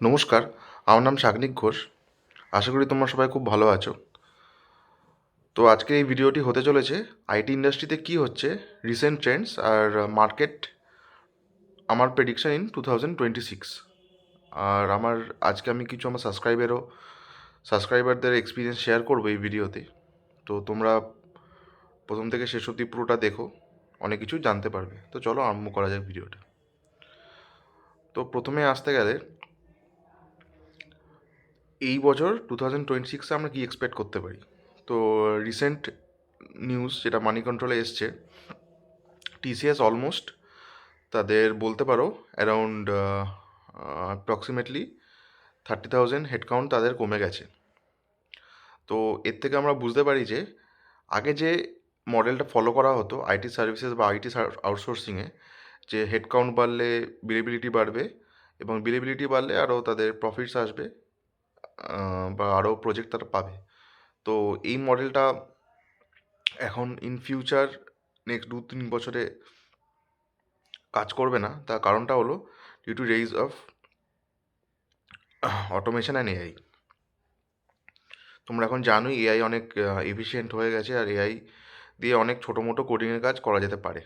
নমস্কার, আমার নাম শাগনিক ঘোষ। আশা করি তোমরা সবাই খুব ভালো আছো। তো আজকে এই ভিডিওটি হতে চলেছে আইটি ইন্ডাস্ট্রিতে কী হচ্ছে, রিসেন্ট ট্রেন্ডস আর মার্কেট, আমার প্রেডিকশন ইন 2026। আর আজকে আমি কিছু আমার সাবস্ক্রাইবারদের এক্সপিরিয়েন্স শেয়ার করবো এই ভিডিওতে। তো তোমরা প্রথম থেকে শেষ অবধি পুরোটা দেখো, অনেক কিছু জানতে পারবে। তো চলো আরম্ভ করা যাক ভিডিওটা। তো প্রথমে আসতে গেলে এই বছর 2026-এ আমরা কি এক্সপেক্ট করতে পারি। তো রিসেন্ট নিউজ যেটা মানি কন্ট্রোলে এসছে, টিসিএস অলমোস্ট তাদের বলতে পারো অ্যারাউন্ড অ্যাপ্রক্সিমেটলি 30,000 হেডকাউন্ট তাদের কমে গেছে। তো এর থেকে আমরা বুঝতে পারি যে আগে যে মডেলটা ফলো করা হতো আইটি সার্ভিসেস বা আইটি আউটসোর্সিংয়ে, যে হেডকাউন্ট বাড়লে বিলেবিলিটি বাড়বে এবং বিলেবিলিটি বাড়লে আরও তাদের প্রফিটস আসবে, বা আরও প্রজেক্ট তারা পাবে। তো এই মডেলটা এখন ইন ফিউচার নেক্সট 2-3 বছরে কাজ করবে না। তার কারণটা হলো due to raise of automation and AI. তোমরা এখন জানোই এআই অনেক এফিশিয়েন্ট হয়ে গেছে, আর এআই দিয়ে অনেক ছোটো মোটো কোডিংয়ের কাজ করা যেতে পারে।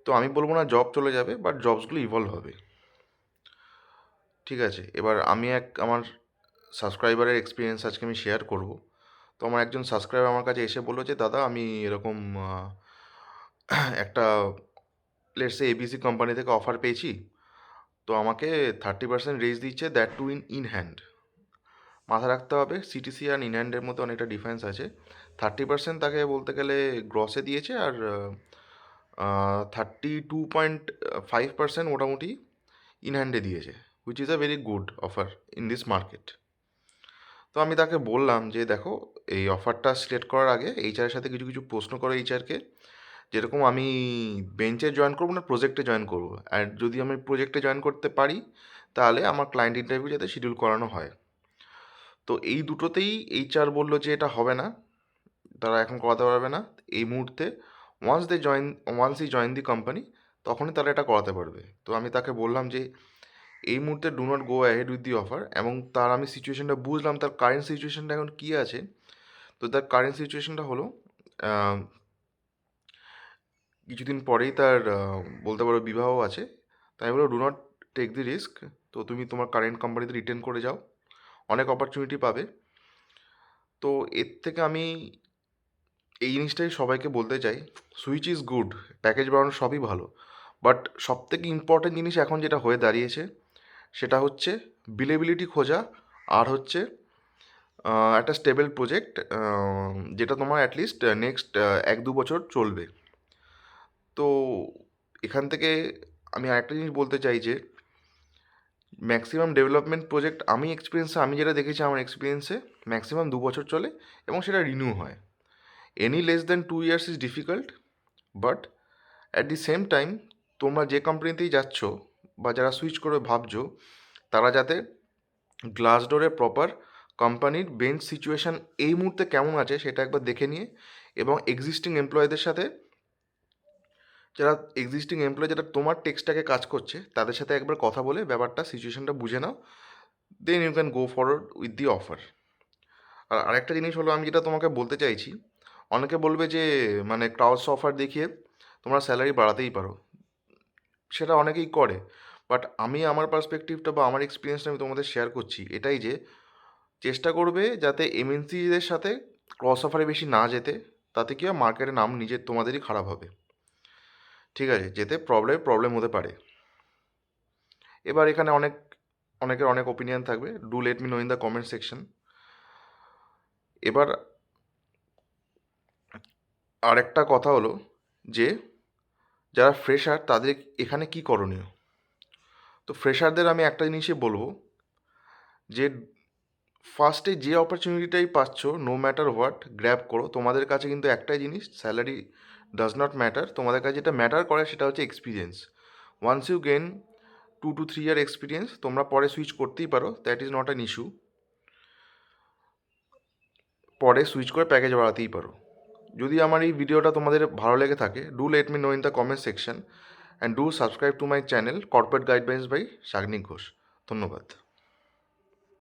তো আমি বলবো না জব চলে যাবে, বাট জবসগুলো ইভলভ হবে। ঠিক আছে, এবার আমি আমার সাবস্ক্রাইবারের এক্সপিরিয়েন্স আজকে আমি শেয়ার করব। তো আমার একজন সাবস্ক্রাইবার আমার কাছে এসে বললো যে দাদা আমি এরকম একটা লেটস সে এবিসি কোম্পানি থেকে অফার পেয়েছি, তো আমাকে 30% রেজ দিচ্ছে, দ্যাট টু ইন হ্যান্ড। মাথায় রাখতে হবে সিটিসি আর ইন হ্যান্ডের মধ্যে অনেকটা ডিফারেন্স আছে। 30% তাকে বলতে গেলে গ্রসে দিয়েছে, আর 32.5% মোটামুটি ইন হ্যান্ডে দিয়েছে, which is a very good offer in this market. তো আমি তাকে বললাম যে দেখো, এই অফারটা সিলেক্ট করার আগে এইচআরের সাথে কিছু কিছু প্রশ্ন করো এইচআরকে, যেরকম আমি বেঞ্চে জয়েন করবো না প্রজেক্টে জয়েন করবো, আর যদি আমি প্রজেক্টে জয়েন করতে পারি তাহলে আমার ক্লায়েন্ট ইন্টারভিউ যাতে শিডিউল করানো হয়। তো এই দুটোতেই এইচআর বললো যে এটা হবে না, তারা এখন করাতে পারবে না এই মুহূর্তে। Once he join the company, তখনই তারা এটা করাতে পারবে। তো আমি তাকে বললাম যে এই মুহূর্তে do not go ahead with the offer, এবং তার আমি সিচুয়েশনটা বুঝলাম, তার কারেন্ট সিচুয়েশনটা এখন কী আছে। তো তার কারেন্ট সিচুয়েশনটা হলো কিছুদিন পরেই তার বলতে পারো বিবাহ আছে। তাই বলো do not take the risk, তো তুমি তোমার কারেন্ট কোম্পানিতে রিটেন করে যাও, অনেক অপরচুনিটি পাবে। তো এর থেকে আমি এই জিনিসটাই সবাইকে বলতে চাই, সুইচ ইজ গুড, প্যাকেজ বাড়ানো সবই ভালো, বাট সবথেকে ইম্পর্টেন্ট জিনিস এখন যেটা হয়ে দাঁড়িয়েছে সেটা হচ্ছে বিলেবিলিটি খোঁজা, আর হচ্ছে একটা স্টেবল প্রজেক্ট, যেটা তোমার অ্যাটলিস্ট নেক্সট 1-2 বছর চলবে। তো এখান থেকে আমি আরেকটা জিনিস বলতে চাই যে ম্যাক্সিমাম ডেভেলপমেন্ট প্রজেক্ট আমি যেটা দেখেছি আমার এক্সপিরিয়েন্সে, ম্যাক্সিমাম 2 বছর চলে এবং সেটা রিনিউ হয়। Any less than 2 years is difficult, but at the same time তোমরা যে কোম্পানিতেই যাচ্ছ বা যারা সুইচ করে ভাবছো, তারা যাতে গ্লাসডোরে প্রপার কোম্পানির বেঞ্চ সিচুয়েশান এই মুহূর্তে কেমন আছে সেটা একবার দেখে নিয়ে, এবং এক্সিস্টিং এমপ্লয়ীদের সাথে, যারা এক্সিস্টিং এমপ্লয়ি যারা তোমার টেক্সটাকে কাজ করছে তাদের সাথে একবার কথা বলে ব্যাপারটা সিচুয়েশানটা বুঝে নাও, then you can go forward with the offer. আর আরেকটা জিনিস হলো, আমি যেটা তোমাকে বলতে চাইছি, অনেকে বলবে যে মানে ক্রাউস অফার দেখিয়ে তোমরা স্যালারি বাড়াতেই পারো, সেটা অনেকেই করে। বাট আমি আমার পার্সপেক্টিভটা বা আমার এক্সপিরিয়েন্সটা আমি তোমাদের শেয়ার করছি এটাই, যে চেষ্টা করবে যাতে এমএনসিদের সাথে ক্রস অফারে বেশি না যেতে, তাতে কি হয় মার্কেটের নাম নিজের তোমাদেরই খারাপ হবে। ঠিক আছে, যেতে প্রবলেম হতে পারে। এবার এখানে অনেকের অনেক ওপিনিয়ন থাকবে, do let me know in the comment section. এবার আরেকটা কথা হলো যে যারা ফ্রেশার তাদের এখানে কি করণীয়। তো ফ্রেশারদের আমি একটা জিনিসই বলবো, যে ফার্স্টে যে অপরচুনিটিটাই পাচ্ছ, নো ম্যাটার হোয়াট, গ্র্যাব করো। তোমাদের কাছে কিন্তু একটাই জিনিস, স্যালারি ডাজ নট ম্যাটার, তোমাদের কাছে যেটা ম্যাটার করে সেটা হচ্ছে experience. Once you gain 2 to 3 year experience, তোমরা পরে সুইচ করতেই পারো, that is not an issue, পরে সুইচ করে প্যাকেজ বাড়াতেই পারো। যদি আমার এই ভিডিওটা তোমাদের ভালো লেগে থাকে, do let me know in the comment section and do subscribe to my channel corporate guidelines by Shagnik Ghosh. ধন্যবাদ।